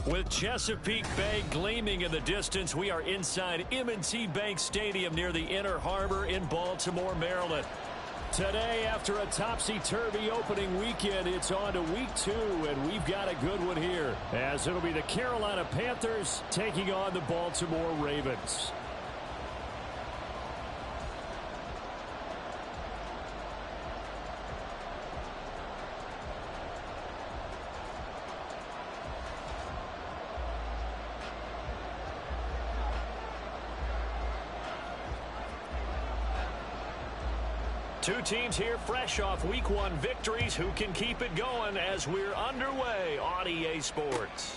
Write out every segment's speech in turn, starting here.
With Chesapeake Bay gleaming in the distance, we are inside M&T Bank Stadium near the Inner Harbor in Baltimore, Maryland. Today, after a topsy-turvy opening weekend, it's on to week 2, and we've got a good one here, as it'll be the Carolina Panthers taking on the Baltimore Ravens. Two teams here fresh off Week 1 victories. Who can keep it going as we're underway on EA Sports?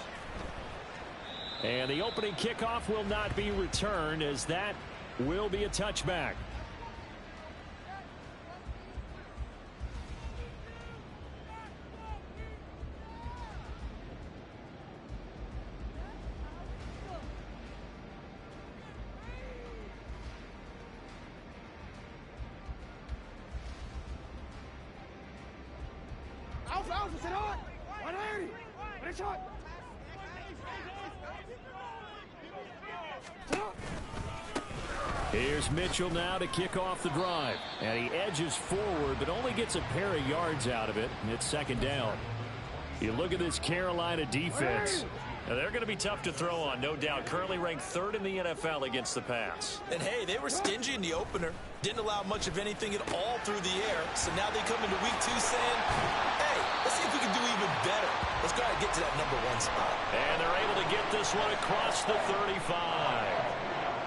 And the opening kickoff will not be returned, as that will be a touchback. Here's Mitchell now to kick off the drive. And he edges forward, but only gets a pair of yards out of it. And it's second down. You look at this Carolina defense. Now, they're going to be tough to throw on, no doubt. Currently ranked 3rd in the NFL against the pass. And, hey, they were stingy in the opener. Didn't allow much of anything at all through the air. So now they come into week 2 saying, hey, let's see if we can do even better. Let's go ahead and get to that #1 spot. And they're able to get this one across the 35.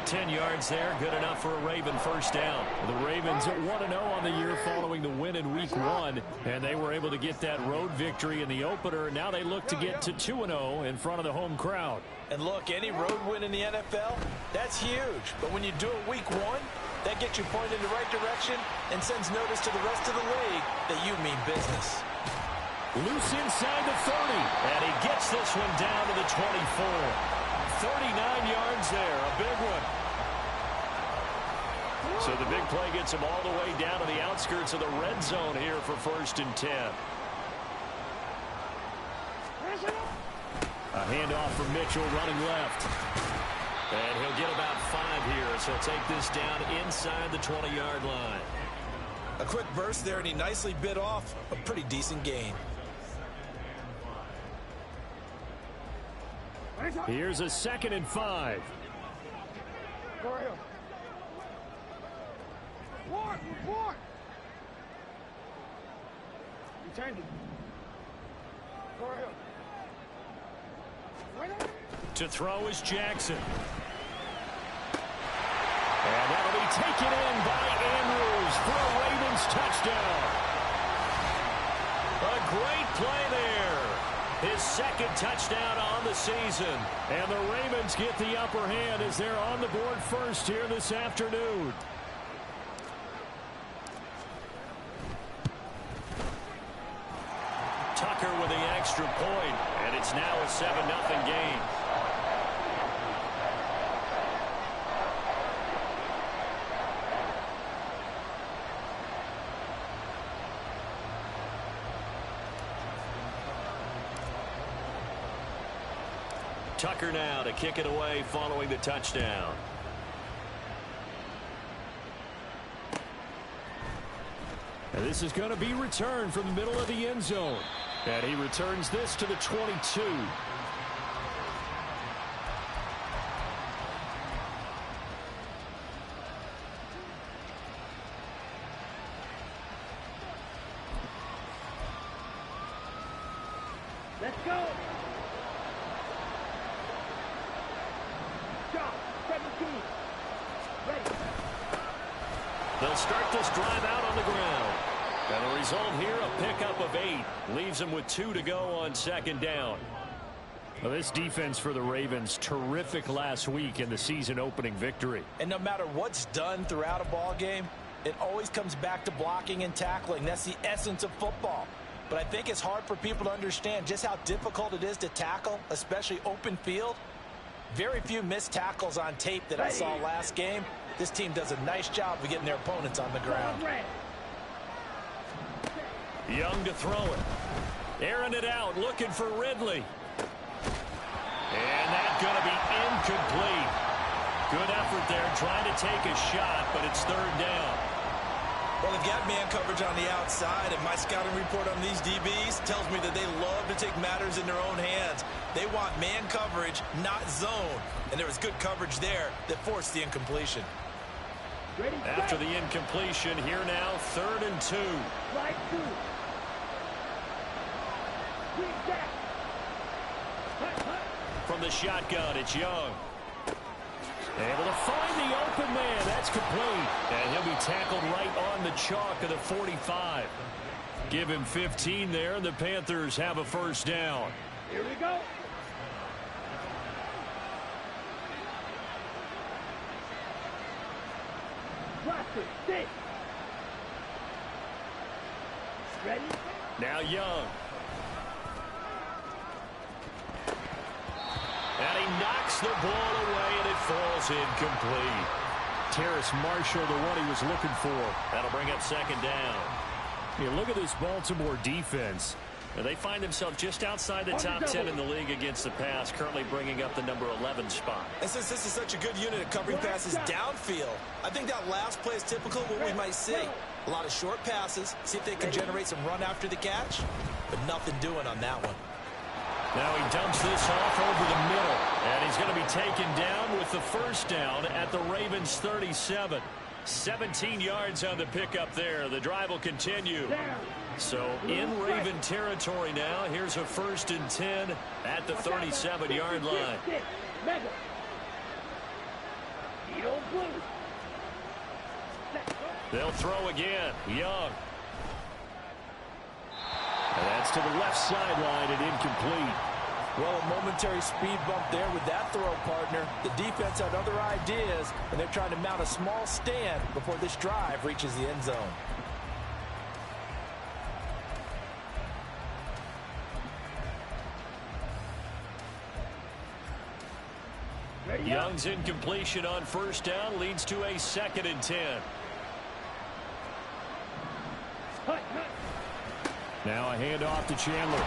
10 yards there, good enough for a Raven first down. The Ravens at 1-0 on the year following the win in Week 1, and they were able to get that road victory in the opener. Now they look to get to 2-0 in front of the home crowd. And look, any road win in the NFL, that's huge. But when you do it Week 1, that gets you pointed in the right direction and sends notice to the rest of the league that you mean business. Loose inside the 30, and he gets this one down to the 24. 39 yards there, a big one. So the big play gets him all the way down to the outskirts of the red zone here for 1st and 10. A handoff from Mitchell running left. And he'll get about 5 here, so he'll take this down inside the 20-yard line. A quick burst there, and he nicely bit off a pretty decent gain. Here's a 2nd and 5. To throw is Jackson. And that'll be taken in by Andrews for a Ravens touchdown. A great play there. His 2nd touchdown on the season. And the Ravens get the upper hand as they're on the board first here this afternoon. Tucker with the extra point, and it's now a 7-0 game. Tucker now to kick it away following the touchdown. And this is going to be returned from the middle of the end zone. And he returns this to the 22. Let's go. Stop. 17. Ready. They'll start this drive out on the ground. And the result here, a pickup of 8. Leaves them with 2 to go on 2nd down. Well, this defense for the Ravens, terrific last week in the season-opening victory. And no matter what's done throughout a ball game, it always comes back to blocking and tackling. That's the essence of football. But I think it's hard for people to understand just how difficult it is to tackle, especially open field. Very few missed tackles on tape that I saw last game. This team does a nice job of getting their opponents on the ground. Young to throw it. Airing it out, looking for Ridley. And that's going to be incomplete. Good effort there, trying to take a shot, but it's third down. Well, they've got man coverage on the outside, and my scouting report on these DBs tells me that they love to take matters in their own hands. They want man coverage, not zone. And there was good coverage there that forced the incompletion. After the incompletion, here now, 3rd and 2. Slide 2. Green back. From the shotgun, it's Young. Able to find the open man. That's complete. And he'll be tackled right on the chalk of the 45. Give him 15 there, and the Panthers have a first down. Here we go. Watch it. Stick. Ready? Now Young. And he knocks the ball away, and it falls incomplete. Terrace Marshall, the one he was looking for. That'll bring up 2nd down. You look at this Baltimore defense. They find themselves just outside the top 10 in the league against the pass, currently bringing up the number 11 spot. And since this is such a good unit of covering passes downfield, I think that last play is typical of what we might see. A lot of short passes, see if they can generate some run after the catch, but nothing doing on that one. Now he dumps this off over the middle, and he's going to be taken down with the first down at the Ravens' 37. 17 yards on the pickup there. The drive will continue. So in Raven territory now. Here's a 1st and 10 at the 37-yard line. They'll throw again. Young. And that's to the left sideline and incomplete. Well, a momentary speed bump there with that throw, partner. The defense had other ideas, and they're trying to mount a small stand before this drive reaches the end zone. Young's incompletion on 1st down leads to a 2nd and 10. Now a handoff to Chandler.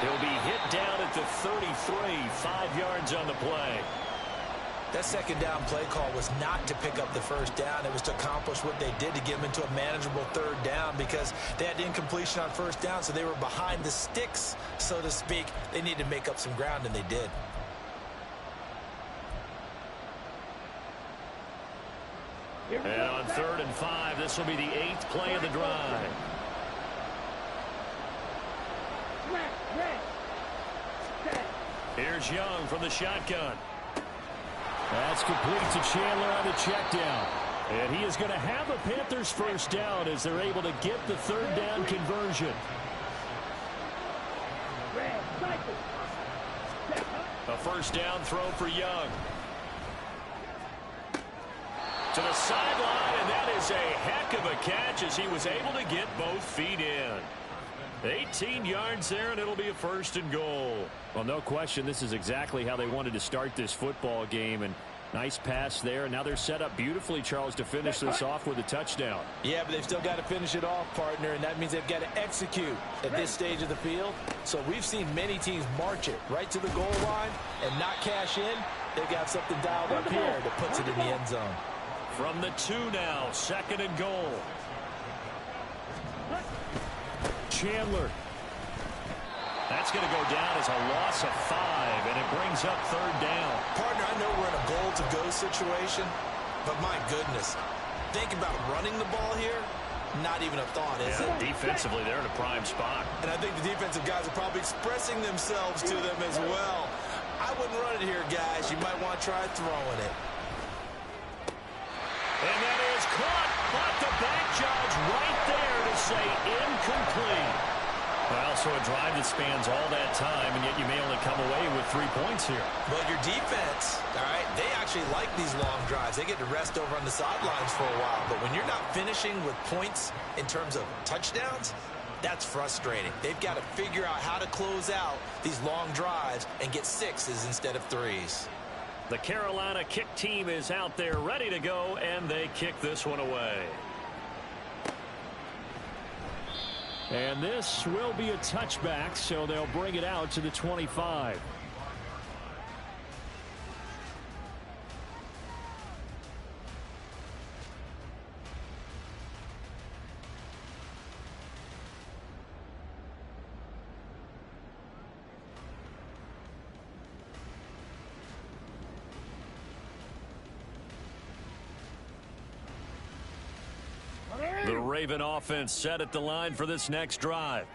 He'll be hit down at the 33, 5 yards on the play. That 2nd down play call was not to pick up the 1st down. It was to accomplish what they did to get them into a manageable 3rd down because they had incompletion on 1st down, so they were behind the sticks, so to speak. They needed to make up some ground, and they did. And on 3rd and 5, this will be the 8th play of the drive. Here's Young from the shotgun. That's complete to Chandler on the check down. And he is going to have a Panthers first down as they're able to get the 3rd down conversion. A first down throw for Young. To the sideline, and that is a heck of a catch as he was able to get both feet in. 18 yards there, and it'll be a 1st and goal. Well, no question, this is exactly how they wanted to start this football game. And nice pass there. And now they're set up beautifully, Charles, to finish this off with a touchdown. Yeah, but they've still got to finish it off, partner, and that means they've got to execute at this stage of the field. So we've seen many teams march it right to the goal line and not cash in. They've got something dialed up here that puts it in the end zone. From the 2 now, 2nd and goal. Chandler. That's going to go down as a loss of 5, and it brings up 3rd down. Partner, I know we're in a goal-to-go situation, but my goodness, think about running the ball here. Not even a thought, is it? Defensively, they're in a prime spot. And I think the defensive guys are probably expressing themselves to them as well. I wouldn't run it here, guys. You might want to try throwing it. And that is caught, but the back judge right there to say incomplete. Well, so a drive that spans all that time, and yet you may only come away with 3 points here. Well, your defense, all right, they actually like these long drives. They get to rest over on the sidelines for a while. But when you're not finishing with points in terms of touchdowns, that's frustrating. They've got to figure out how to close out these long drives and get 6s instead of 3s. The Carolina kick team is out there ready to go, and they kick this one away. And this will be a touchback, so they'll bring it out to the 25. Raven offense set at the line for this next drive.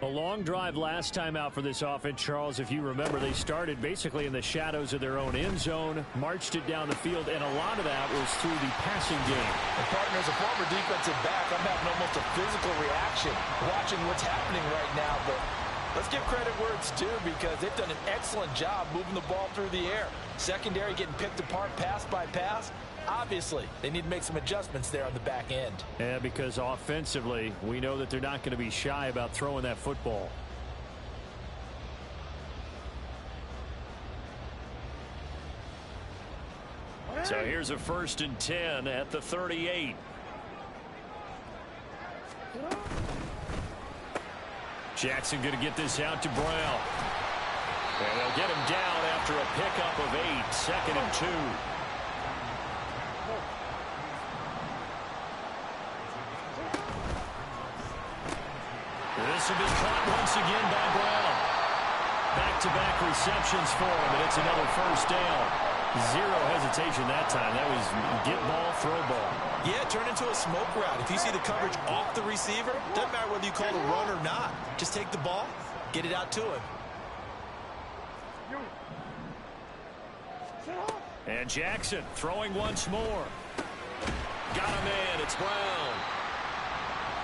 A long drive last time out for this offense, Charles. If you remember, they started basically in the shadows of their own end zone, marched it down the field, and a lot of that was through the passing game. And partner, as a former defensive back, I'm having almost a physical reaction watching what's happening right now. But let's give credit where it's due, because they've done an excellent job moving the ball through the air. Secondary getting picked apart pass by pass. Obviously, they need to make some adjustments there on the back end. Yeah, because offensively, we know that they're not going to be shy about throwing that football. So here's a 1st and 10 at the 38. Jackson going to get this out to Brown. And they'll get him down after a pickup of 8, 2nd and 2. This will be caught once again by Brown. Back-to-back receptions for him, and it's another 1st down. Zero hesitation that time. That was get ball, throw ball. Yeah, turn into a smoke route. If you see the coverage off the receiver, doesn't matter whether you call it a run or not. Just take the ball, get it out to him. And Jackson throwing once more. Got a man. It's Brown.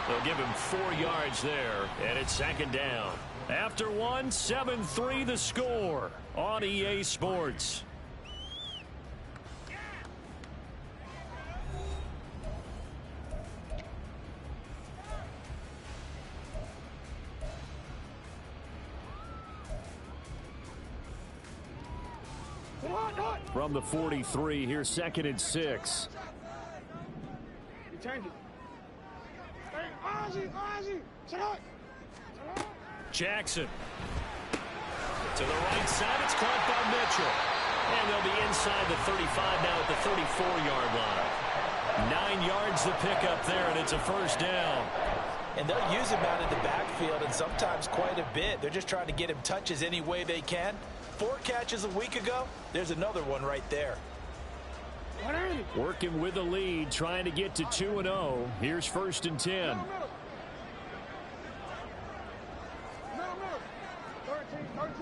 They'll give him 4 yards there, and it's 2nd down. After 1, 7-3 the score on EA Sports. From the 43, here's 2nd and 6. You change it. Jackson. To the right side, it's caught by Mitchell. And they'll be inside the 35 now at the 34-yard line. 9 yards to pick up there, and it's a 1st down. And they'll use him out in the backfield, and sometimes quite a bit. They're just trying to get him touches any way they can. 4 catches a week ago, there's another one right there. Working with the lead, trying to get to 2-0. Here's 1st and 10. 13.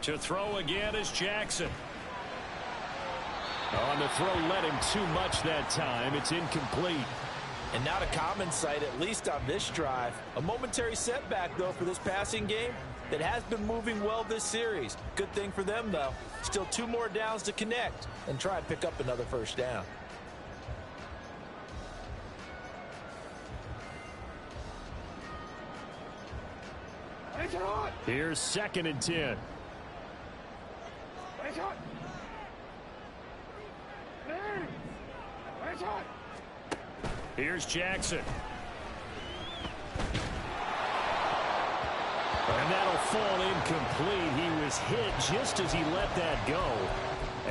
To throw again is Jackson. On the throw, led him too much that time. It's incomplete. And not a common sight, at least on this drive. A momentary setback, though, for this passing game that has been moving well this series. Good thing for them, though. Still 2 more downs to connect and try and pick up another 1st down. Here's 2nd and 10. Here's Jackson. And that'll fall incomplete. He was hit just as he let that go.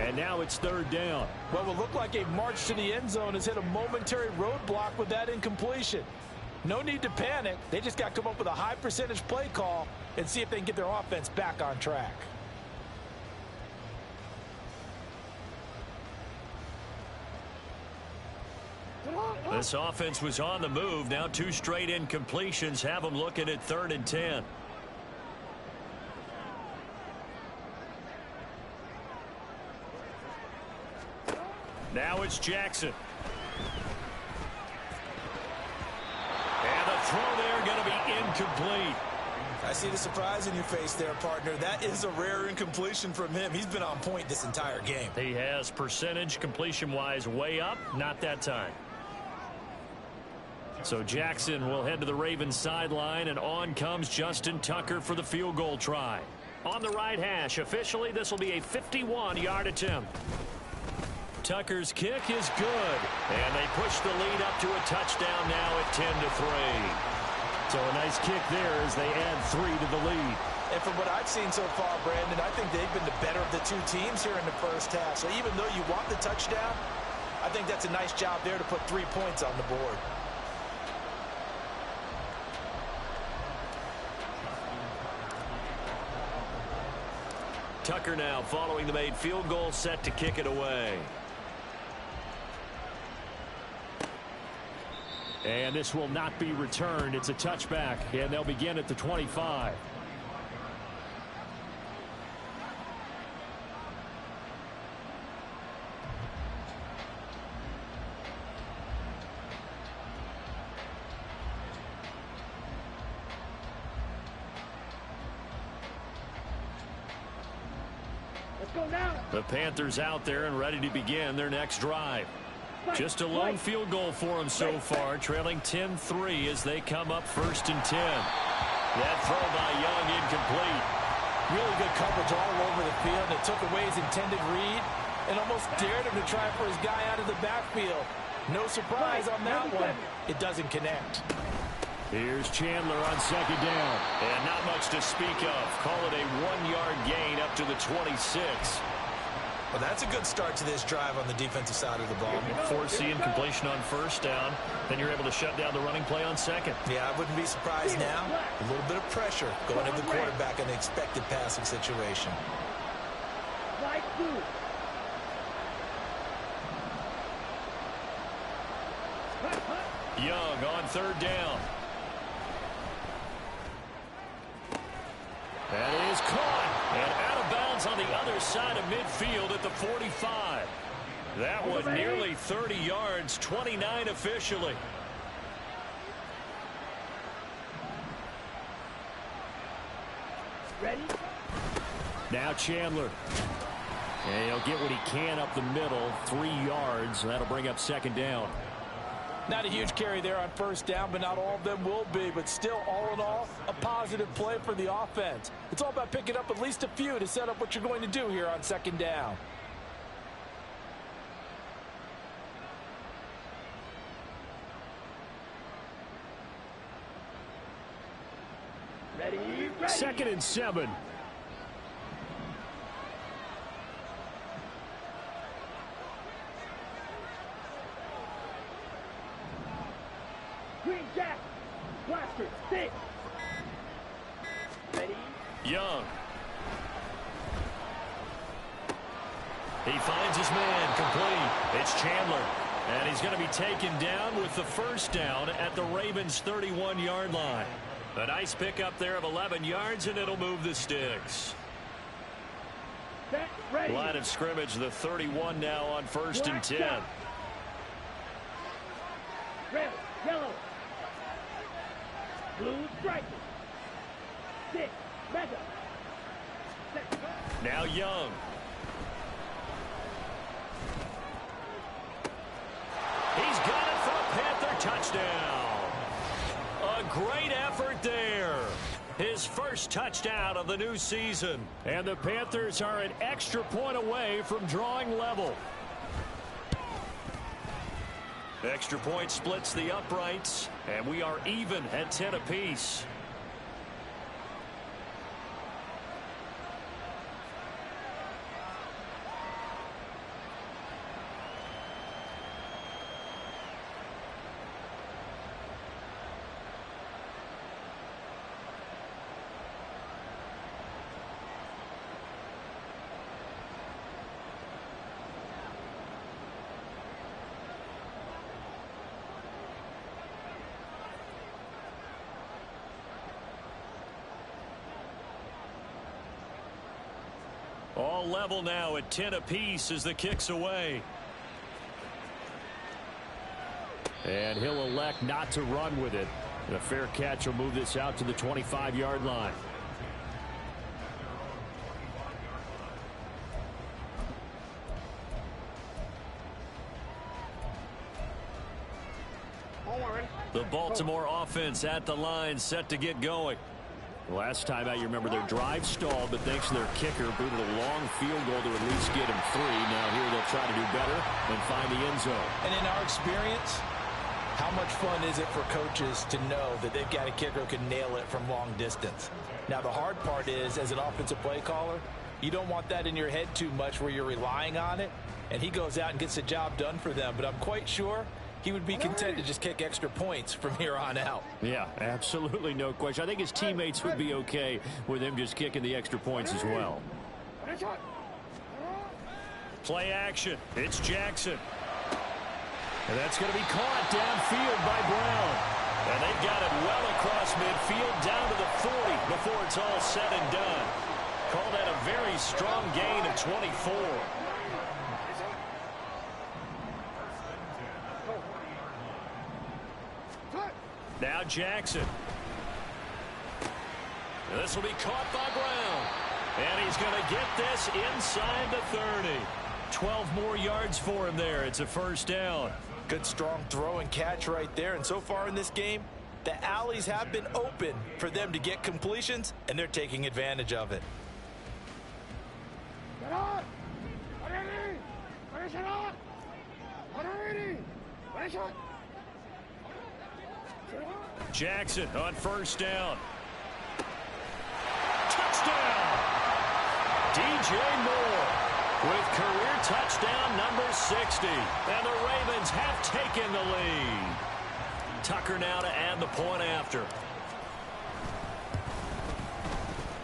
And now it's 3rd down. What will look like a march to the end zone has hit a momentary roadblock with that incompletion. No need to panic. They just got to come up with a high percentage play call and see if they can get their offense back on track. This offense was on the move. Now 2 straight incompletions have them looking at 3rd and 10. Now it's Jackson. And the throw there going to be incomplete. I see the surprise in your face there, partner. That is a rare incompletion from him. He's been on point this entire game. He has percentage completion-wise way up. Not that time. So Jackson will head to the Ravens sideline, and on comes Justin Tucker for the field goal try. On the right hash, officially this will be a 51-yard attempt. Tucker's kick is good, and they push the lead up to a touchdown now at 10-3. So a nice kick there as they add 3 to the lead. And from what I've seen so far, Brandon, I think they've been the better of the 2 teams here in the first half. So even though you want the touchdown, I think that's a nice job there to put 3 points on the board. Tucker now following the made field goal, set to kick it away. And this will not be returned. It's a touchback, and they'll begin at the 25. The Panthers out there and ready to begin their next drive. Just a lone field goal for them so far, trailing 10-3 as they come up 1st and 10. That throw by Young incomplete. Really good coverage all over the field. It took away his intended read and almost dared him to try for his guy out of the backfield. No surprise on that one. It doesn't connect. Here's Chandler on 2nd down. And not much to speak of. Call it a 1-yard gain up to the 26. Well, that's a good start to this drive on the defensive side of the ball. Forcing completion on 1st down. Then you're able to shut down the running play on 2nd. Yeah, I wouldn't be surprised now. A little bit of pressure going to the quarterback in an expected passing situation. Young on 3rd down. That is caught and out of bounds on the other side of midfield at the 45. That was nearly 30 yards, 29 officially. Ready? Now Chandler. And he'll get what he can up the middle, 3 yards. That'll bring up 2nd down. Not a huge carry there on 1st down, but not all of them will be. But still, all in all, a positive play for the offense. It's all about picking up at least a few to set up what you're going to do here on 2nd down. Ready? 2nd and 7. Green Jack. Blaster. Stick. Ready? Young. He finds his man complete. It's Chandler. And he's going to be taken down with the 1st down at the Ravens' 31-yard line. A nice pickup there of 11 yards, and it'll move the sticks. Set. Ready. Line of scrimmage, the 31 now on 1st and 10. Red. Yellow. Blue striking. Stick. Mega. Set. Now Young. He's got it for a Panther touchdown. A great effort there. His first touchdown of the new season. And the Panthers are an extra point away from drawing level. Extra point splits the uprights, and we are even at 10 apiece. All level now at 10 apiece as the kick's away. And he'll elect not to run with it. And a fair catch will move this out to the 25-yard line. The Baltimore offense at the line, set to get going. Last time out, you remember their drive stalled, but thanks to their kicker, booted a long field goal to at least get him 3. Now here they'll try to do better and find the end zone. And in our experience, how much fun is it for coaches to know that they've got a kicker who can nail it from long distance? Now, the hard part is, as an offensive play caller, you don't want that in your head too much where you're relying on it, and he goes out and gets the job done for them. But I'm quite sure he would be content to just kick extra points from here on out. Yeah, absolutely no question. I think his teammates would be okay with him just kicking the extra points as well. Play action. It's Jackson. And that's going to be caught downfield by Brown. And they've got it well across midfield down to the 40 before it's all said and done. Call that a very strong gain of 24. Now Jackson. And this will be caught by Brown. And he's going to get this inside the 30. 12 more yards for him there. It's a first down. Good strong throw and catch right there. And so far in this game, the alleys have been open for them to get completions, and they're taking advantage of it. Jackson on first down. Touchdown! DJ Moore with career touchdown number 60. And the Ravens have taken the lead. Tucker now to add the point after.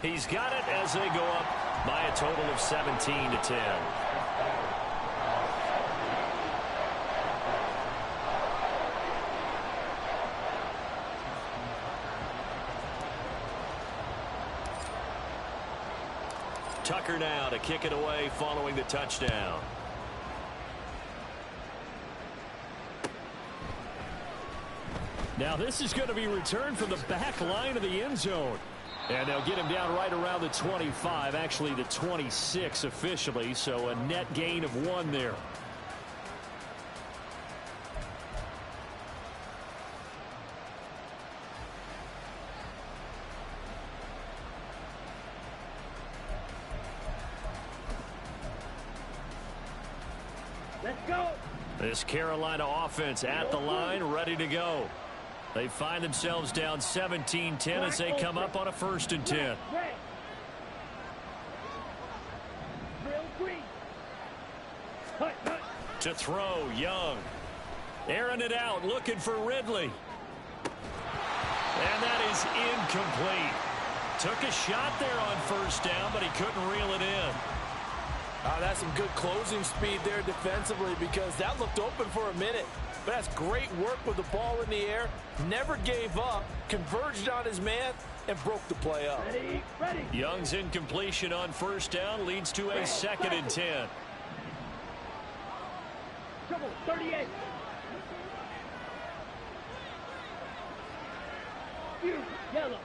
He's got it as they go up by a total of 17-10. Tucker now to kick it away following the touchdown. Now this is going to be returned from the back line of the end zone. And they'll get him down right around the 25, actually the 26 officially, so a net gain of 1 there. Let's go. This Carolina offense at the line, ready to go. They find themselves down 17-10 as they come up on a 1st and 10. To throw, Young. Airing it out, looking for Ridley. And that is incomplete. Took a shot there on first down, but he couldn't reel it in. That's some good closing speed there defensively, because that looked open for a minute. But that's great work with the ball in the air. Never gave up, converged on his man, and broke the play up. Ready. Young's incompletion on first down leads to a 2nd and 10. Trouble, 38. Yellow.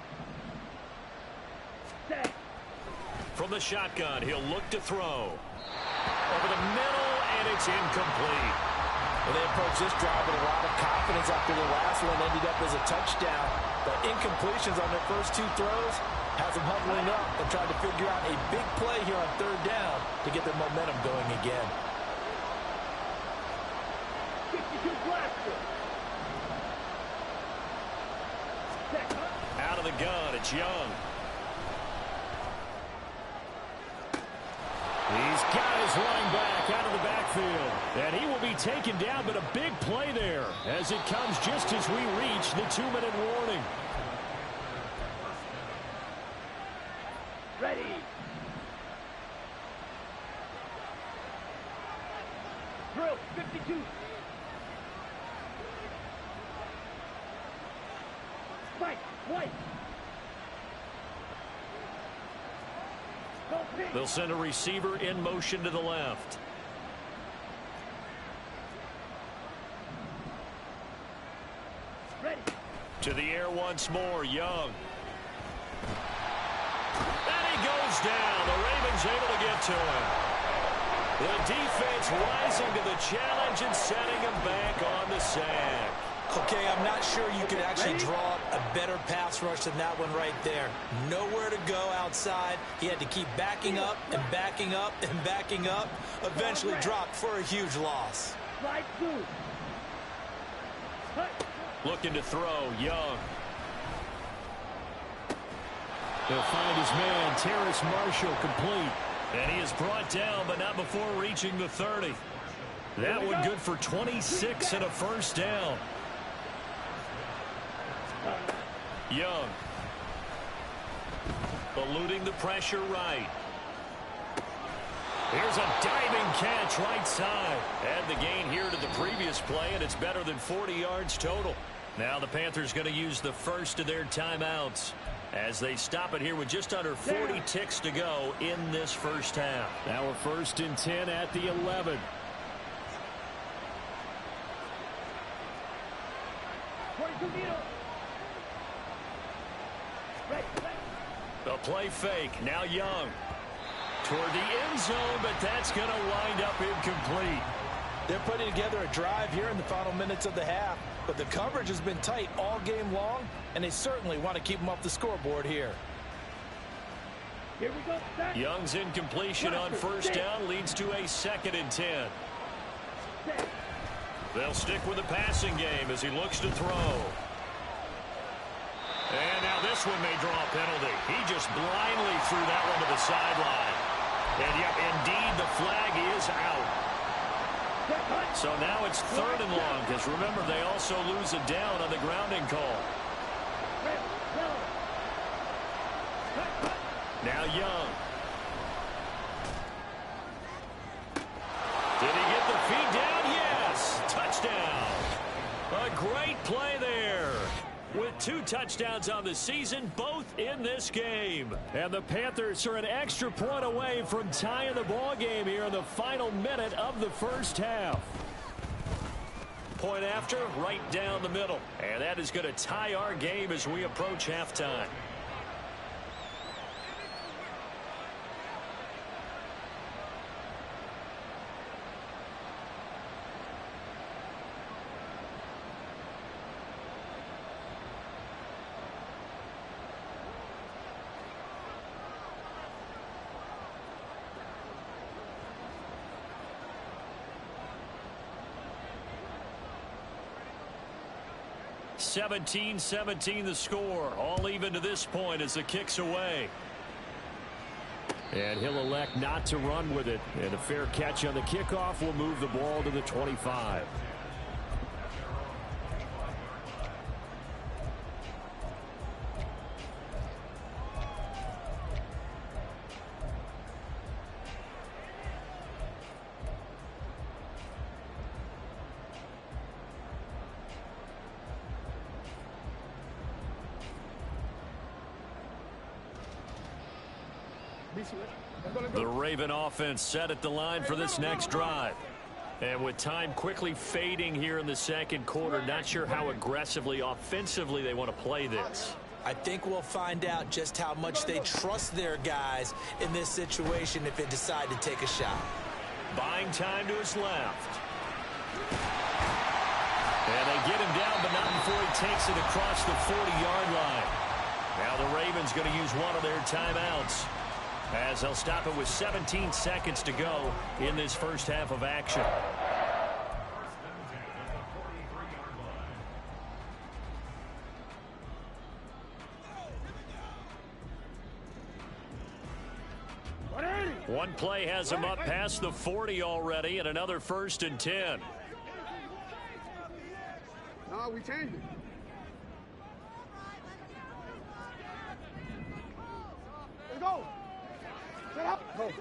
Set. From the shotgun, he'll look to throw. Over the middle, and it's incomplete. Well, they approached this drive with a lot of confidence after the last one ended up as a touchdown. But incompletions on their first 2 throws has them huddling up and trying to figure out a big play here on 3rd down to get their momentum going again. 52 blaster. Out of the gun, it's Young. He's got his running back out of the backfield. And he will be taken down, but a big play there as it comes just as we reach the 2-minute warning. Ready. Drill, 52. Spike, white. They'll send a receiver in motion to the left. Ready. To the air once more, Young. And he goes down. The Ravens able to get to him. The defense rising to the challenge and setting him back on the sack. Okay, I'm not sure you could actually draw up a better pass rush than that one right there. Nowhere to go outside. He had to keep backing up and backing up and backing up. Eventually dropped for a huge loss. Slide through. Looking to throw, Young. He'll find his man, Terrace Marshall, complete. And he is brought down, but not before reaching the 30. That one good for 26 and a first down. Young. Eluding the pressure right. Here's a diving catch right side. Add the gain here to the previous play, and it's better than 40 yards total. Now the Panthers going to use the first of their timeouts as they stop it here with just under 40 ticks to go in this first half. Now we're 1st and 10 at the 11. 22 meters. The play fake. Now Young. Toward the end zone, but that's going to wind up incomplete. They're putting together a drive here in the final minutes of the half, but the coverage has been tight all game long, and they certainly want to keep them off the scoreboard here. Here we go. Set. Young's incompletion on first down leads to a 2nd and 10. Set. They'll stick with the passing game as he looks to throw. And now this one may draw a penalty. He just blindly threw that one to the sideline. And yep, indeed, the flag is out. So now it's 3rd and long, because remember, they also lose a down on the grounding call. Now Young. Did he get the feet down? Yes. Touchdown. A great play there. With 2 touchdowns on the season, both in this game. And the Panthers are an extra point away from tying the ball game here in the final minute of the first half. Point after, right down the middle. And that is going to tie our game as we approach halftime. (17-17) the score. All even to this point as the kick's away. And he'll elect not to run with it. And a fair catch on the kickoff will move the ball to the 25. The Raven offense set at the line for this next drive. And with time quickly fading here in the second quarter, not sure how aggressively, offensively they want to play this. I think we'll find out just how much they trust their guys in this situation if they decide to take a shot. Buying time to his left. And they get him down, but not before he takes it across the 40-yard line. Now the Ravens going to use one of their timeouts, as they'll stop it with 17 seconds to go in this first half of action. One play has him up past the 40 already, and another 1st and 10. No, we changed it. Let's go. Set up. Go.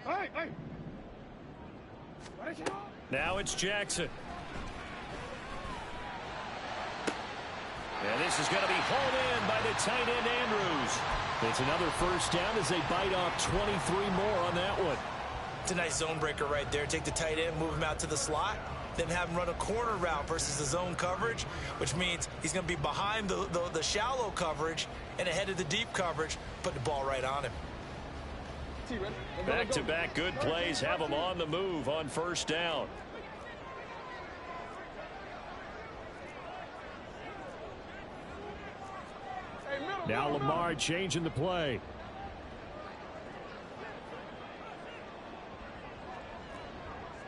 Hey, hey. Now it's Jackson. And this is going to be hauled in by the tight end, Andrews. It's another first down as they bite off 23 more on that one. It's a nice zone breaker right there. Take the tight end, move him out to the slot, then have him run a corner route versus the zone coverage, which means he's going to be behind the shallow coverage and ahead of the deep coverage, put the ball right on him. Back-to-back good plays have him on the move on first down. Now Lamar changing the play.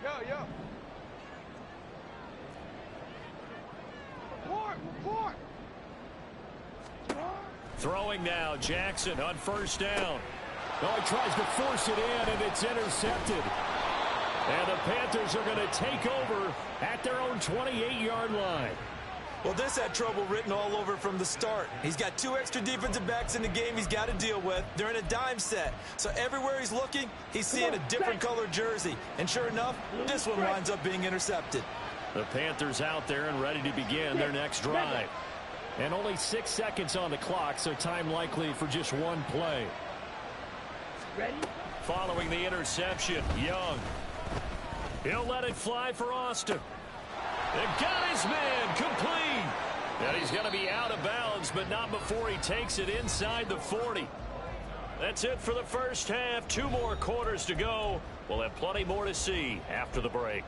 Yeah. Report. Throwing now, Jackson on first down. Oh, he tries to force it in, and it's intercepted. And the Panthers are going to take over at their own 28-yard line. Well, this had trouble written all over from the start. He's got 2 extra defensive backs in the game he's got to deal with. They're in a dime set. So everywhere he's looking, he's seeing a different color jersey. And sure enough, this one winds up being intercepted. The Panthers out there and ready to begin their next drive. And only 6 seconds on the clock, so time likely for just one play. Ready? Following the interception, Young. He'll let it fly for Austin. It got his man complete. And he's going to be out of bounds, but not before he takes it inside the 40. That's it for the first half. 2 more quarters to go. We'll have plenty more to see after the break.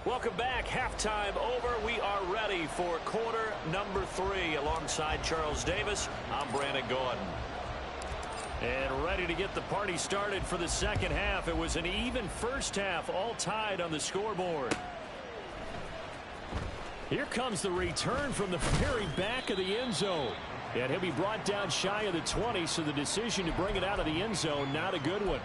Welcome back. Halftime over. We are ready for quarter number 3. Alongside Charles Davis, I'm Brandon Gordon. And ready to get the party started for the second half. It was an even first half, all tied on the scoreboard. Here comes the return from the very back of the end zone. And he'll be brought down shy of the 20, so the decision to bring it out of the end zone, not a good one.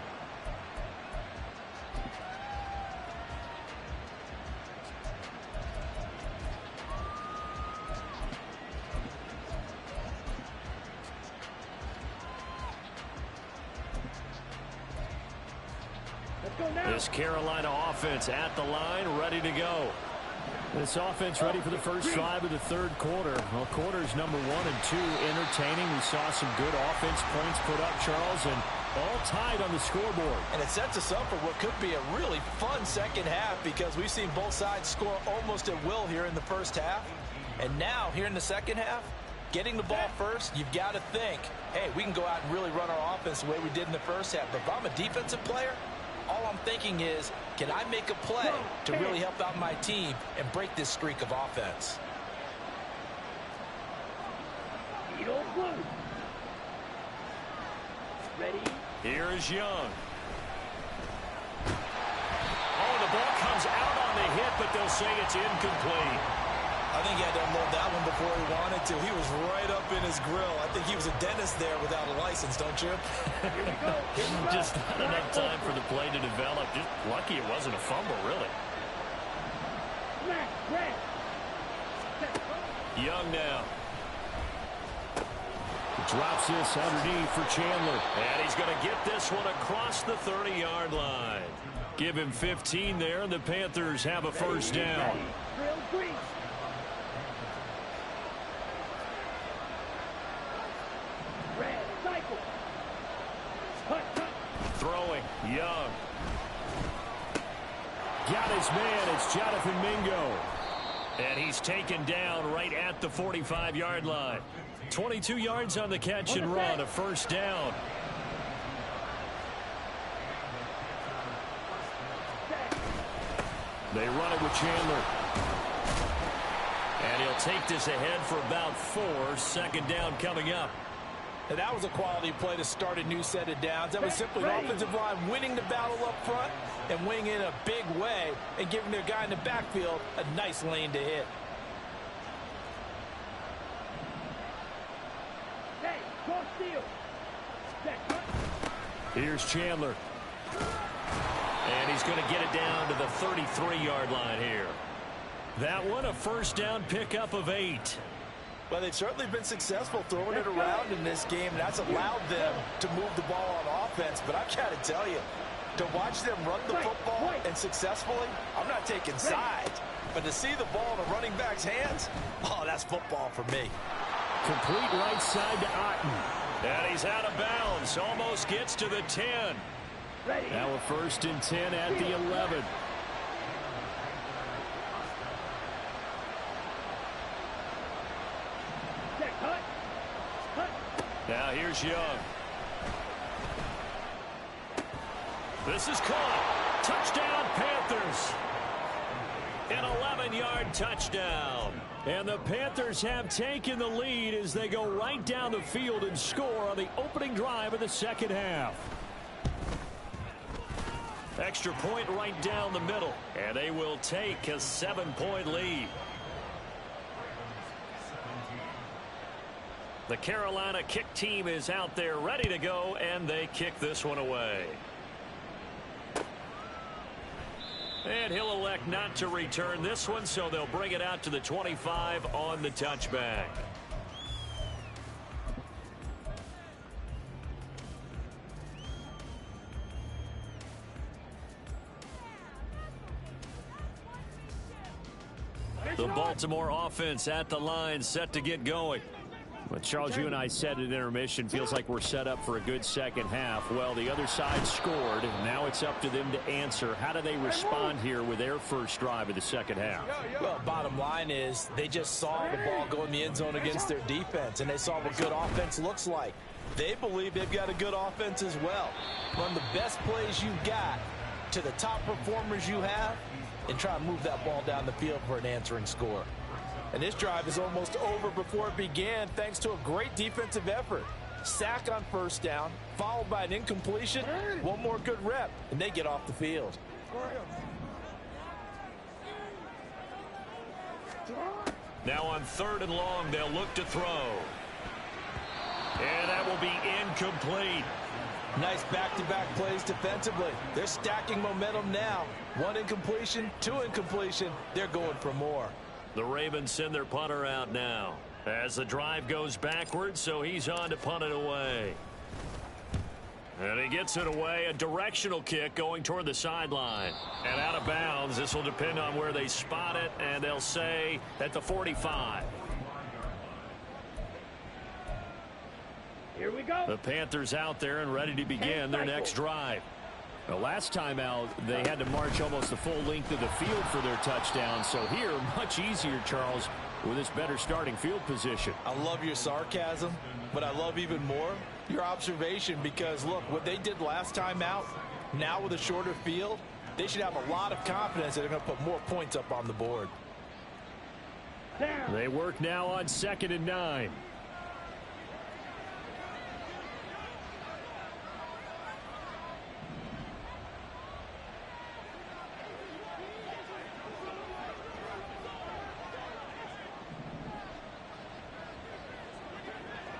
This Carolina offense at the line, ready to go. This offense ready for the first drive of the third quarter. Well, quarters number 1 and 2 entertaining. We saw some good offense points put up, Charles, and all tied on the scoreboard. And it sets us up for what could be a really fun second half, because we've seen both sides score almost at will here in the first half. And now, here in the second half, getting the ball first, you've got to think, hey, we can go out and really run our offense the way we did in the first half. But if I'm a defensive player, all I'm thinking is, can I make a play to really help out my team and break this streak of offense? Ready? Here is Young. Oh, the ball comes out on the hit, but they'll say it's incomplete. I think he had to unload that one before he wanted to. He was right up in his grill. I think he was a dentist there without a license, don't you? Here we go. Just not enough time for the play to develop. Just lucky it wasn't a fumble, really. Young now. Drops this underneath for Chandler. And he's going to get this one across the 30-yard line. Give him 15 there, and the Panthers have a first down. Throwing, Young. Got his man, it's Jonathan Mingo. And he's taken down right at the 45-yard line. 22 yards on the catch and run, a first down. They run it with Chandler. And he'll take this ahead for about 4. Second down coming up. And that was a quality play to start a new set of downs. That was simply an offensive line winning the battle up front and winning in a big way and giving their guy in the backfield a nice lane to hit. Here's Chandler. And he's going to get it down to the 33-yard line here. That one, a first down pickup of 8. Well, they've certainly been successful throwing it around in this game, and that's allowed them to move the ball on offense. But I've got to tell you, to watch them run the football and successfully, I'm not taking sides. But to see the ball in a running back's hands, oh, that's football for me. Complete right side to Otten. And he's out of bounds. Almost gets to the 10. Now a first and 10 at the 11. Now here's Young. This is caught. Touchdown, Panthers. An 11-yard touchdown. And the Panthers have taken the lead as they go right down the field and score on the opening drive of the second half. Extra point right down the middle. And they will take a 7-point lead. The Carolina kick team is out there ready to go, and they kick this one away. And he'll elect not to return this one, so they'll bring it out to the 25 on the touchback. The Baltimore offense at the line, set to get going. But Charles, you and I said at intermission, feels like we're set up for a good second half. Well, the other side scored. Now it's up to them to answer. How do they respond here with their first drive of the second half? Well, bottom line is they just saw the ball go in the end zone against their defense, and they saw what good offense looks like. They believe they've got a good offense as well. Run the best plays you've got to the top performers you have and try to move that ball down the field for an answering score. And this drive is almost over before it began thanks to a great defensive effort. Sack on first down, followed by an incompletion, one more good rep, and they get off the field. Now on 3rd and long, they'll look to throw. And that will be incomplete. Nice back-to-back plays defensively. They're stacking momentum now. One incompletion, two incompletion. They're going for more. The Ravens send their punter out now as the drive goes backwards, so he's on to punt it away. And he gets it away, a directional kick going toward the sideline. And out of bounds, this will depend on where they spot it, and they'll say at the 45. Here we go. The Panthers out there and ready to begin their next drive. The last time out, they had to march almost the full length of the field for their touchdown. So here, much easier, Charles, with this better starting field position. I love your sarcasm, but I love even more your observation because, look, what they did last time out, now with a shorter field, they should have a lot of confidence that they're going to put more points up on the board. They work now on 2nd and 9.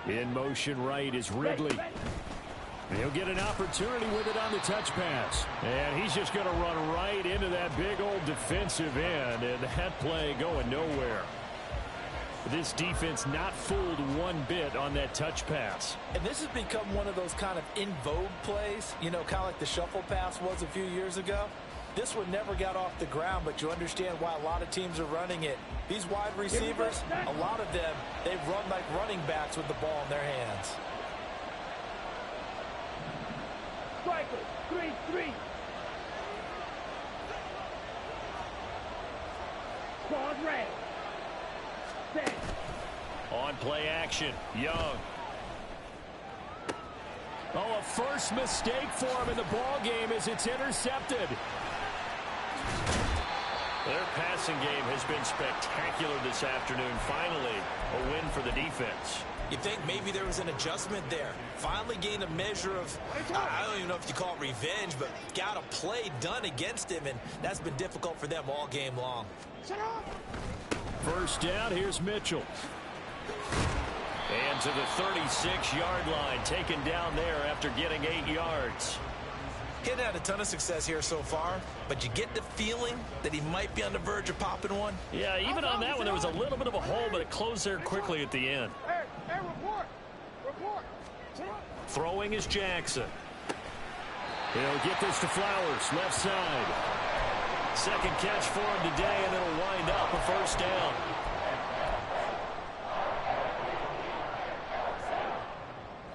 In motion right is Ridley. He'll get an opportunity with it on the touch pass. And he's just going to run right into that big old defensive end. And that play going nowhere. This defense not fooled one bit on that touch pass. And this has become one of those kind of in vogue plays, you know, kind of like the shuffle pass was a few years ago. This one never got off the ground, but you understand why a lot of teams are running it. These wide receivers, a lot of them, they run like running backs with the ball in their hands. Striker, 3-3. Squad red. Set. On play action, Young. Oh, a first mistake for him in the ball game as it's intercepted. Their passing game has been spectacular this afternoon. Finally, a win for the defense. You think maybe there was an adjustment there. Finally gained a measure of, I don't even know if you call it revenge, but got a play done against him, and that's been difficult for them all game long. First down, here's Mitchell. And to the 36-yard line, taken down there after getting 8 yards. He hadn't had a ton of success here so far, but you get the feeling that he might be on the verge of popping one. Yeah, even on that one, there was a little bit of a hole, but it closed there quickly at the end. Hey, report. Throwing is Jackson. He'll get this to Flowers, left side. Second catch for him today, and it'll wind up a first down.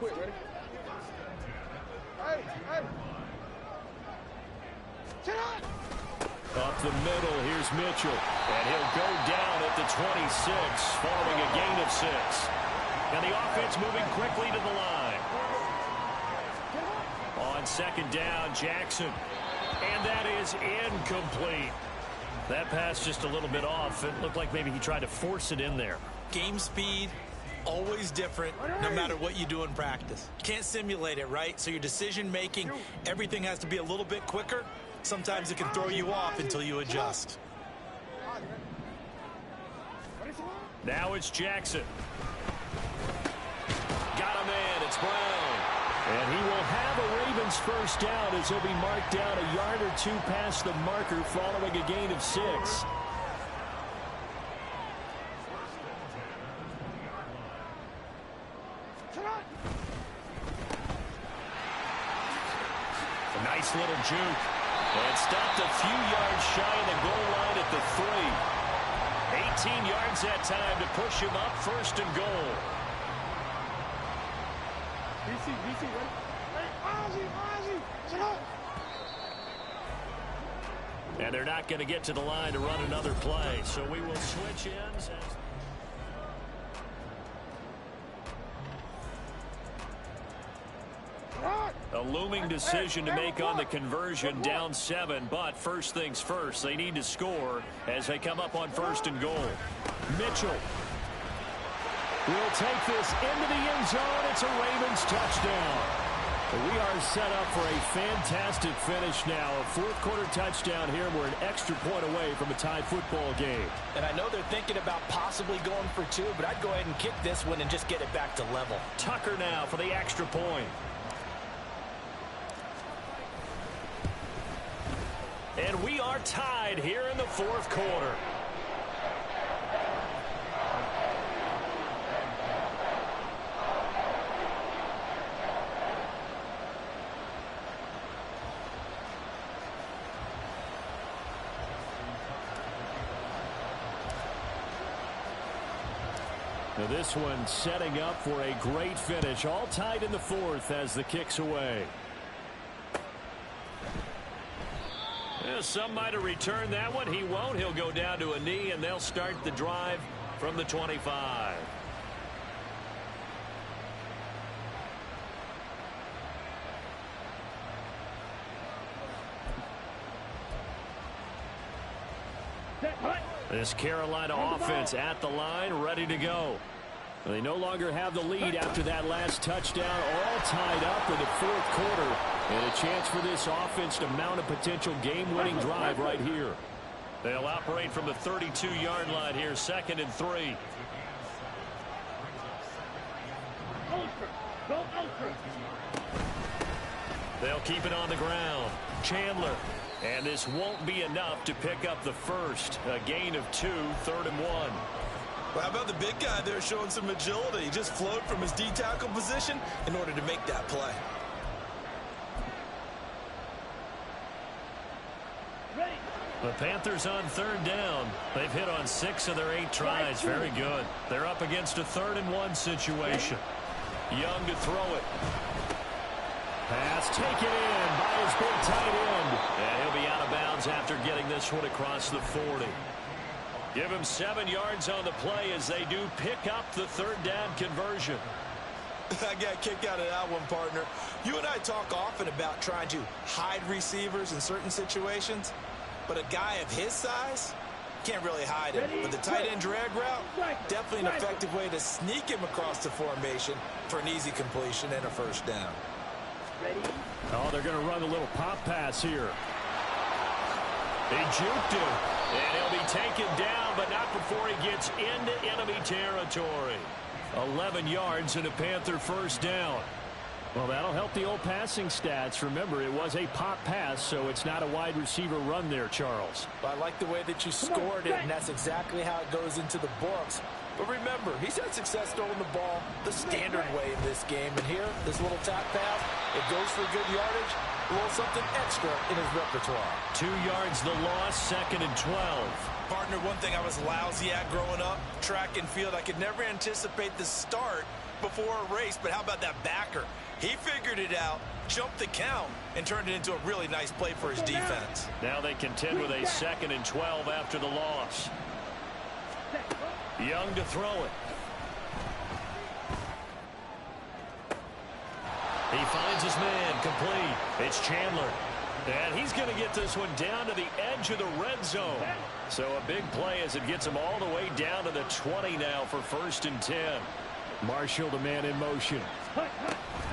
Quick, ready? Hey. Up the middle, here's Mitchell. And he'll go down at the 26, following a gain of 6. And the offense moving quickly to the line. On second down, Jackson. And that is incomplete. That pass just a little bit off. It looked like maybe he tried to force it in there. Game speed, always different, no matter what you do in practice. You can't simulate it, right? So your decision making, everything has to be a little bit quicker. Sometimes it can throw you off until you adjust. Now it's Jackson. Got a man, it's Brown. And he will have a Ravens first down as he'll be marked down a yard or two past the marker following a gain of 6. A nice little juke. And stopped a few yards shy of the goal line at the 3. 18 yards that time to push him up, first and goal. BC, ready? Ozzy, sit up. And they're not going to get to the line to run another play, so we will switch ends. A looming decision to make on the conversion, down 7, but first things first, they need to score as they come up on first and goal. Mitchell will take this into the end zone. It's a Ravens touchdown. We are set up for a fantastic finish now. A fourth-quarter touchdown here. We're an extra point away from a tie football game. And I know they're thinking about possibly going for 2, but I'd go ahead and kick this one and just get it back to level. Tucker now for the extra point. And we are tied here in the fourth quarter. Now this one setting up for a great finish. All tied in the fourth as the kick's away. Some might have returned that one. He won't. He'll go down to a knee, and they'll start the drive from the 25. This Carolina offense at the line, ready to go. They no longer have the lead after that last touchdown, all tied up in the fourth quarter. And a chance for this offense to mount a potential game-winning drive right here. They'll operate from the 32-yard line here, 2nd and 3. They'll keep it on the ground. Chandler. And this won't be enough to pick up the first. A gain of 2, 3rd and 1. Well, how about the big guy there showing some agility? He just flowed from his D-tackle position in order to make that play. The Panthers on 3rd down. They've hit on 6 of their 8 tries. Very good. They're up against a 3rd and 1 situation. Young to throw it. Pass taken in by his big tight end. And he'll be out of bounds after getting this one across the 40. Give him 7 yards on the play as they do pick up the 3rd down conversion. I got a kick out of that one, partner. You and I talk often about trying to hide receivers in certain situations. But a guy of his size can't really hide him. With the tight end drag route, definitely an effective way to sneak him across the formation for an easy completion and a first down. Oh, they're going to run a little pop pass here. They juked him. And he'll be taken down, but not before he gets into enemy territory. 11 yards and a Panther first down. Well, that'll help the old passing stats. Remember, it was a pop pass, so it's not a wide receiver run there, Charles. I like the way that you scored it, and that's exactly how it goes into the books. But remember, he's had success throwing the ball the standard way in this game. And here, this little tap pass, it goes for good yardage, a little something extra in his repertoire. 2 yards the loss, 2nd and 12. Partner, one thing I was lousy at growing up, track and field, I could never anticipate the start before a race, but how about that backer? He figured it out, jumped the count, and turned it into a really nice play for his defense. Now they contend with a 2nd and 12 after the loss. Young to throw it. He finds his man complete. It's Chandler. And he's going to get this one down to the edge of the red zone. So a big play as it gets him all the way down to the 20 now for 1st and 10. Marshall, the man in motion.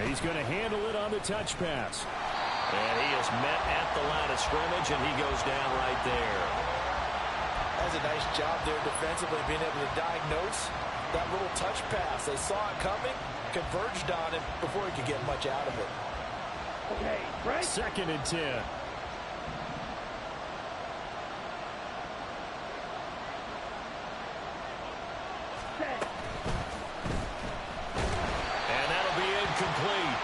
He's going to handle it on the touch pass. And he is met at the line of scrimmage, and he goes down right there. That's a nice job there defensively, being able to diagnose that little touch pass. They saw it coming, converged on it before he could get much out of it. Okay, break. 2nd and 10. Set. And that'll be incomplete.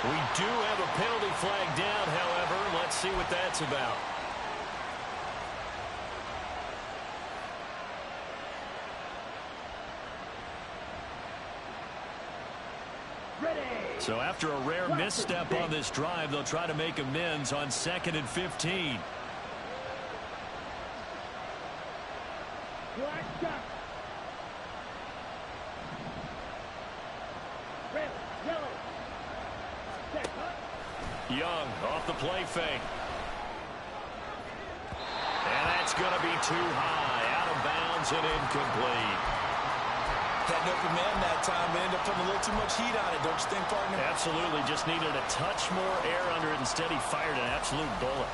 We do have a penalty flag down, however. Let's see what that's about. Ready. So after a rare misstep on this drive, they'll try to make amends on 2nd and 15. Black shot. Red, yellow. Set, huh? Young off the play fake. And that's going to be too high. Out of bounds and incomplete. Had an open man that time, but ended up putting a little too much heat on it, don't you think, partner? Absolutely. Just needed a touch more air under it. Instead, he fired an absolute bullet.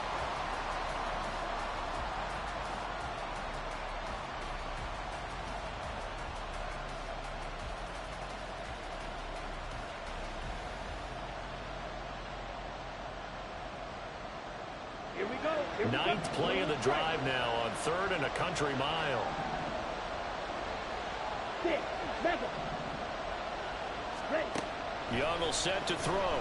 Here we go. Here we go. 9th play of the drive now on 3rd and a country mile. 6, Mega. Ready. Young will set to throw.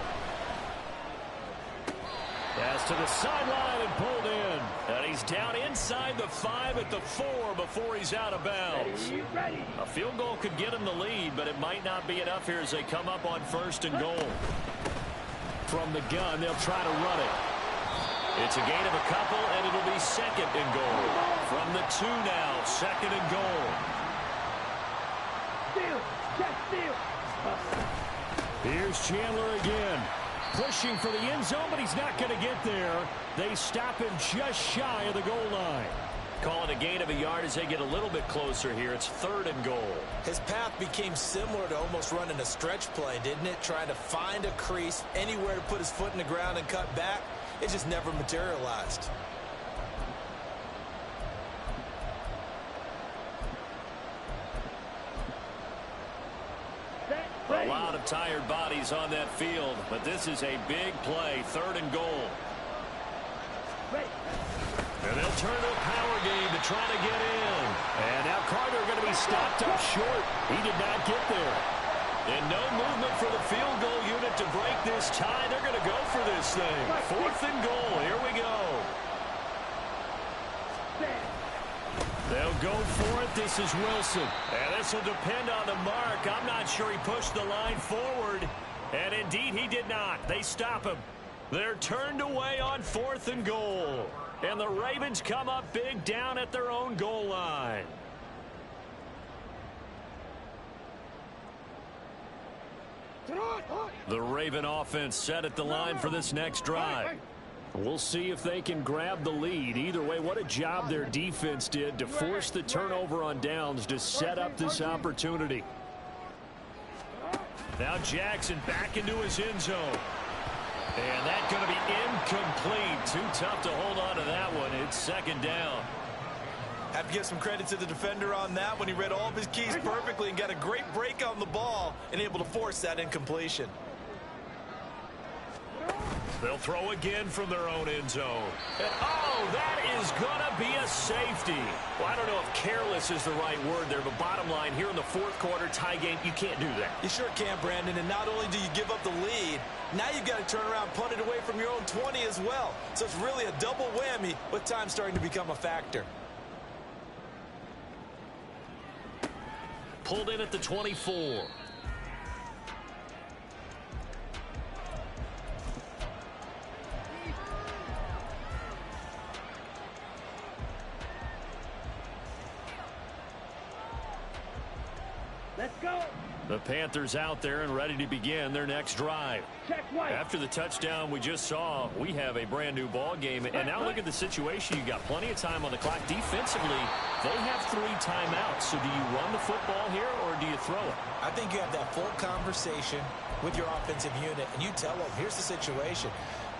Pass to the sideline and pulled in. And he's down inside the 5 at the 4 before he's out of bounds. Ready, ready. A field goal could get him the lead, but it might not be enough here as they come up on 1st and goal. From the gun, they'll try to run it. It's a gain of a couple, and it'll be 2nd and goal. From the 2 now, 2nd and goal. Steal. Check steal. Here's Chandler again. Pushing for the end zone, but he's not going to get there. They stop him just shy of the goal line. Call it a gain of a yard as they get a little bit closer here. It's 3rd and goal. His path became similar to almost running a stretch play, didn't it? Trying to find a crease, anywhere to put his foot in the ground and cut back. It just never materialized. A lot of tired bodies on that field, but this is a big play. 3rd and goal. And they'll turn to a power game to try to get in. And now Carter going to be stopped up short. He did not get there. And no movement for the field goal unit to break this tie. They're going to go for this thing. 4th and goal. Here we go. They'll go for it. This is Wilson. And this will depend on the mark. I'm not sure he pushed the line forward. And indeed, he did not. They stop him. They're turned away on 4th and goal. And the Ravens come up big down at their own goal line. The Raven offense set at the line for this next drive. We'll see if they can grab the lead. Either way, what a job their defense did to force the turnover on downs to set up this opportunity. Now Jackson back into his end zone. And that's going to be incomplete. Too tough to hold on to that one. It's 2nd down. Have to give some credit to the defender on that when he read all of his keys perfectly and got a great break on the ball and able to force that incompletion. They'll throw again from their own end zone. And, oh, that is going to be a safety. Well, I don't know if careless is the right word there, but bottom line, here in the 4th quarter tie game, you can't do that. You sure can, Brandon, and not only do you give up the lead, now you've got to turn around, punt it away from your own 20 as well. So it's really a double whammy with time starting to become a factor. Pulled in at the 24. Let's go. The Panthers out there and ready to begin their next drive. Check white. After the touchdown we just saw, we have a brand new ball game. And now look at the situation. You got plenty of time on the clock. Defensively, they have 3 timeouts. So do you run the football here or do you throw it? I think you have that full conversation with your offensive unit, and you tell them, here's the situation.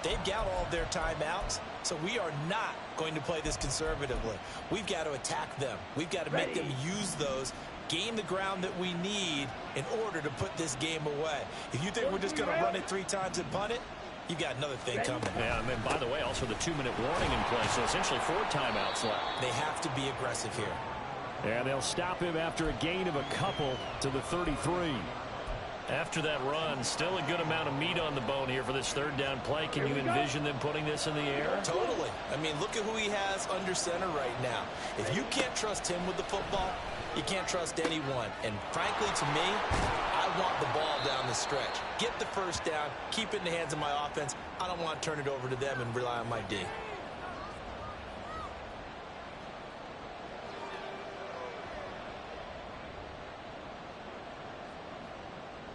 They've got all of their timeouts, so we are not going to play this conservatively. We've got to attack them. We've got to make them use those, gain the ground that we need in order to put this game away. If you think we're just going to run it 3 times and punt it, You got another thing coming. Yeah, and then, by the way, also the 2-minute warning in place, so essentially 4 timeouts left. They have to be aggressive here. And they'll stop him after a gain of a couple to the 33. After that run, still a good amount of meat on the bone here for this third down play. Can you envision them putting this in the air? Totally. I mean, look at who he has under center right now. If you can't trust him with the football, you can't trust anyone. And frankly, to me, I want the ball down the stretch. Get the first down, keep it in the hands of my offense. I don't want to turn it over to them and rely on my D.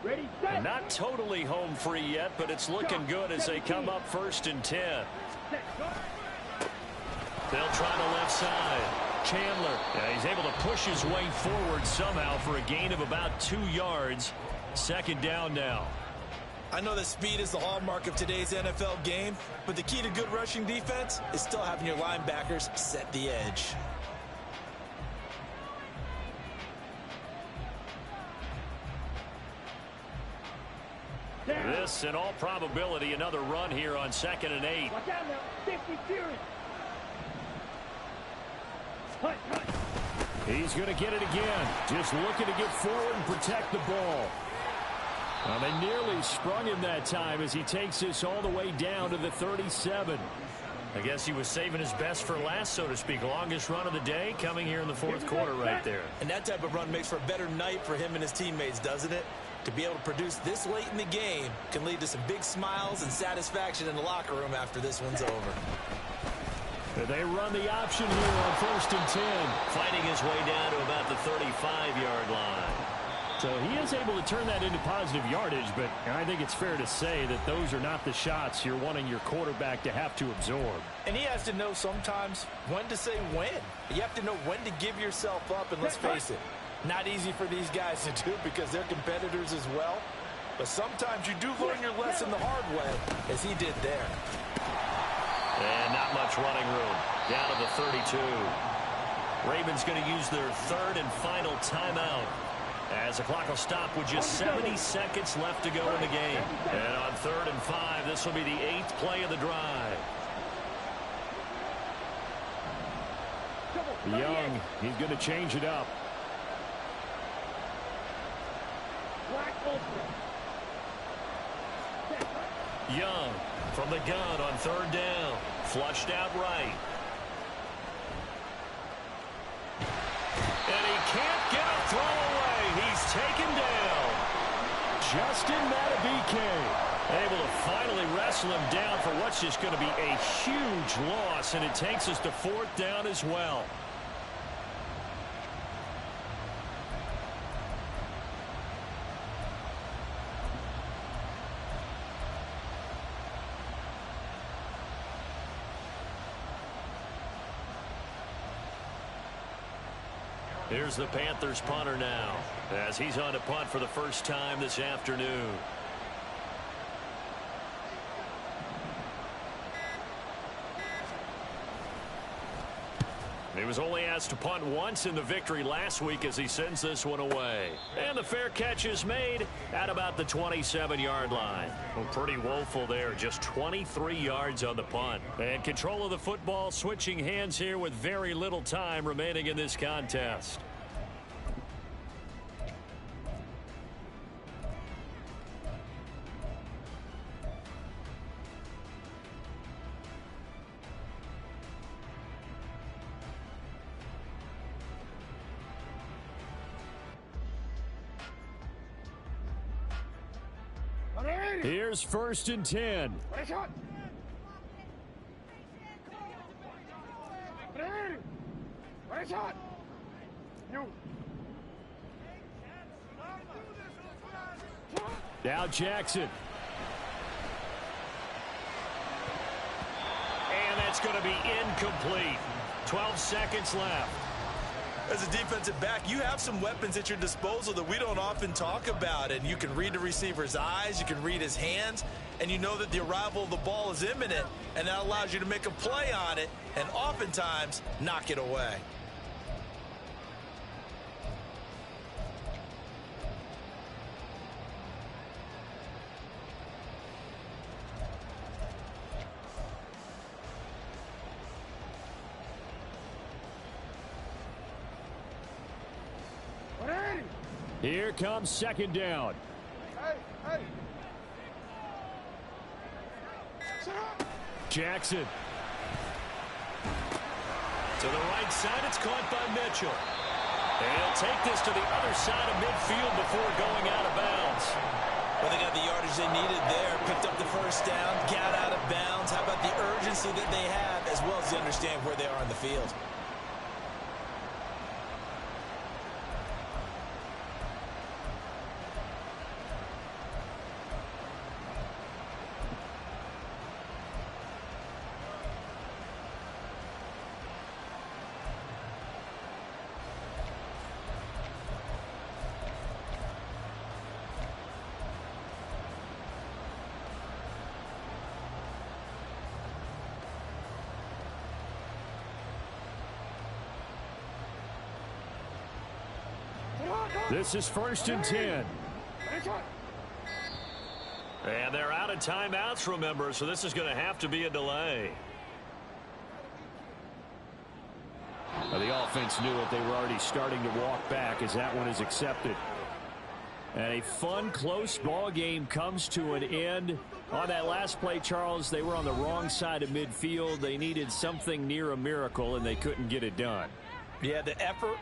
Ready, set. Not totally home free yet, but it's looking good as they come up 1st and 10. They'll try the left side. Chandler, he's able to push his way forward somehow for a gain of about 2 yards. 2nd down now. I know that speed is the hallmark of today's NFL game, but the key to good rushing defense is still having your linebackers set the edge. This, in all probability, another run here on 2nd and 8. Watch out now. 50 Fury. Hut, hut. He's going to get it again. Just looking to get forward and protect the ball. Well, they nearly sprung him that time as he takes this all the way down to the 37. I guess he was saving his best for last, so to speak. Longest run of the day coming here in the 4th quarter right there. And that type of run makes for a better night for him and his teammates, doesn't it? To be able to produce this late in the game can lead to some big smiles and satisfaction in the locker room after this one's over. They run the option here on 1st and 10. Fighting his way down to about the 35-yard line. So he is able to turn that into positive yardage, but I think it's fair to say that those are not the shots you're wanting your quarterback to have to absorb. And he has to know sometimes when to say when. You have to know when to give yourself up, and let's face it, not easy for these guys to do because they're competitors as well. But sometimes you do learn your lesson the hard way, as he did there. And not much running room. Down to the 32. Ravens going to use their 3rd and final timeout, as the clock will stop with just 70 seconds left to go in the game. And on 3rd and 5, this will be the 8th play of the drive. Young, he's going to change it up. Young from the gun on 3rd down. Flushed out right. And he can't get a throw away. He's taken down. Justin Matabike able to finally wrestle him down for what's just going to be a huge loss, and it takes us to 4th down as well. Here's the Panthers punter now, as he's on to punt for the first time this afternoon. He was only asked to punt once in the victory last week as he sends this one away. And the fair catch is made at about the 27-yard line. Well, pretty woeful there, just 23 yards on the punt. And control of the football switching hands here with very little time remaining in this contest. Here's 1st and 10. Ready, shot. Ready, shot. You. Now Jackson. And that's going to be incomplete. 12 seconds left. As a defensive back, you have some weapons at your disposal that we don't often talk about. And you can read the receiver's eyes, you can read his hands, and you know that the arrival of the ball is imminent, and that allows you to make a play on it and oftentimes knock it away. Here comes second down. Hey. Jackson. To the right side, it's caught by Mitchell. And he'll take this to the other side of midfield before going out of bounds. Well, they got the yardage they needed there. Picked up the first down, got out of bounds. How about the urgency that they have, as well as they understand where they are on the field? This is 1st and 10. And they're out of timeouts, remember, so this is going to have to be a delay. The offense knew it. They were already starting to walk back as that one is accepted. And a fun, close ball game comes to an end. On that last play, Charles, they were on the wrong side of midfield. They needed something near a miracle, and they couldn't get it done. Yeah, the effort,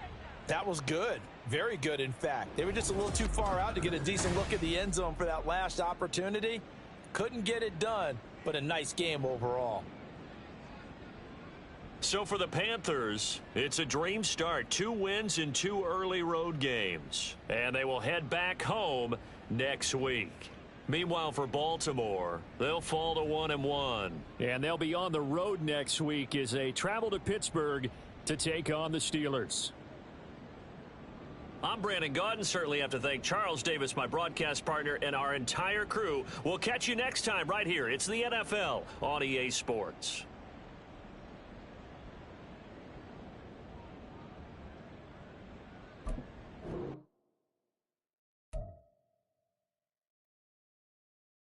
that was good. Very good, in fact. They were just a little too far out to get a decent look at the end zone for that last opportunity. Couldn't get it done, but a nice game overall. So for the Panthers, it's a dream start. 2 wins in 2 early road games. And they will head back home next week. Meanwhile, for Baltimore, they'll fall to 1-1. And they'll be on the road next week as they travel to Pittsburgh to take on the Steelers. I'm Brandon Gaudin. Certainly have to thank Charles Davis, my broadcast partner, and our entire crew. We'll catch you next time right here. It's the NFL on EA Sports.